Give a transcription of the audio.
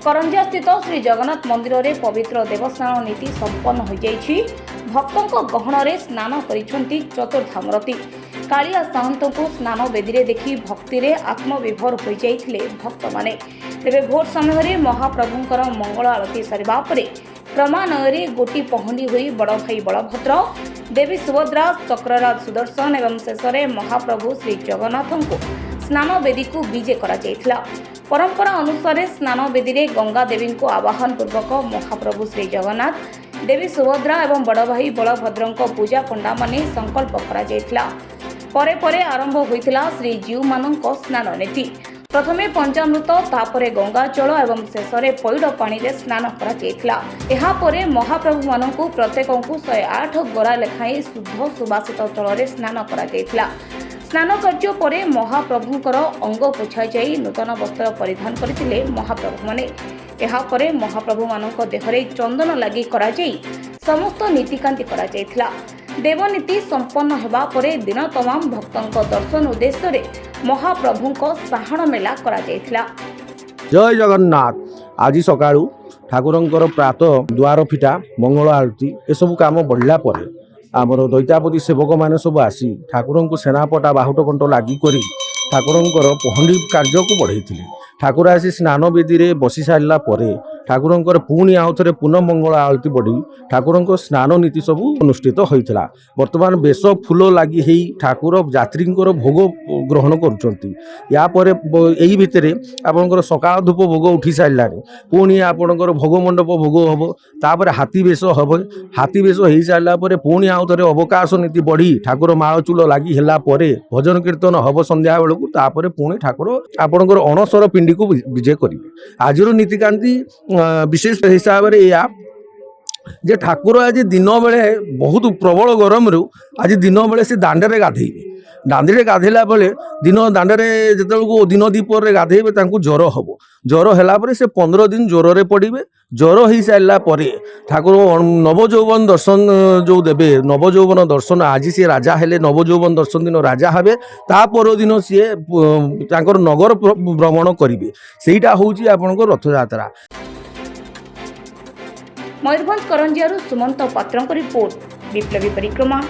करंजिया स्थित श्री जगन्नाथ मंदिर में पवित्र देवस्नान नीति संपन्न हो जाइछि। भक्तों गहन में स्नान करिसेंति चतुर्धामरती कालिया साहंत को स्नान बेदी में देखि भक्ति में आत्मविभोर हो जाइथिले भक्त माने। तेबे भोर समय महाप्रभुंकर मंगल आरती सरिबा परे क्रमान्वये गोटी पहंडी हुई बड़ भाई बलभद्र, देवी सुभद्रा, चक्रराज सुदर्शन एवं शेष में महाप्रभु श्री जगन्नाथ को स्नान बेदी को विजे करा जायथिला। परंपरा अनुसार स्नान बेदी में गंगा देवी को आवाहन पूर्वक महाप्रभु श्री जगन्नाथ, देवी सुभद्रा एवं बड़ भाई बलभद्र पूजा पंडा माने संकल्प करा जायथिला। परे परे आरंभ होइथिला श्री जीव मानक स्नान नीति। प्रथमे पंचामृत, तापरे गंगा जल एवं शेष में पैड़ पानी रे स्नान करा जायथिला। एहा परे महाप्रभु मानकु प्रत्येक 108 गरा लेखाएं शुद्ध सुबासित जल रे स्नान करा जायथिला। स्नान कार्य परे महाप्रभुंकर अंग पोछा जाई नूतन वस्त्र परिधान करथिले महाप्रभु माने। एहा परे महाप्रभु मानक देहरे चंदन लागि करा जाई समस्त नीतिकांति करा जायथिला। देवनीति संपन्न हेबा परे दिन तमाम भक्तों दर्शन उद्देश्य रे महाप्रभुंको साहण मेला करा जायथिला। जय जगन्नाथ। आज सकाळू ठाकुरंकर प्रातः द्वार फिटा मंगल आरती ए सब काम बढ़ला परे आमर दैतापति सेवक माने सब आसी ठाकुर को सेनापटा बाहुट कंट लगी करी ठाकुरंकर पहंडी कार्य को बढ़ाई। ठाकुर आसी स्नान बेदी रे बसी सारा पर ठाकुरंकर पुणी आउ थे पुनः मंगल आरती बढ़ी ठाकुरंकर स्नान नीति सब अनुष्ठित होता। वर्तमान बेश फूल लगी ही ठाकुर यात्री भोग ग्रहण करुँच। यापर यही भितर आपंकर सकाल धूप भोग उठी सारा पुणी आपंकर भोग मंडप भोग हम तापर हाथी बेश हम हाथी बेश हो सारापर पुणी आउ थे अवकाश नीति बढ़ी ठाकुर माळचूल लगी है भजन कीर्तन हम संध्या बेलू तापर पुणी ठाकुर आपंकर अणसर पिंडी को विजय करेंगे। आज नीतिकांति विशेष हिसाब से या जे ठाकुर आज दिन बेले बहुत प्रबल गरम रू आज दिन बेले से दांडे गाधेबे। दांडे गाधेला बेले दिन दांडे जो दिन दीपर गाधेबे ज्वर हम ज्वर है से 15 दिन ज्वर रे पड़े। ज्वर हो सारा पर ठाकुर नवजौवन दर्शन जो देवे नवजौवन दर्शन आज सी राजा हेले नवजौवन दर्शन दिन राजा हे ता पर दिन सी नगर भ्रमण करेंगे। सेटा हूँ आपंकर रथयात्रा। मयूरभंज करंजिया सुमंत पात्र रिपोर्ट, विप्लवी परिक्रमा।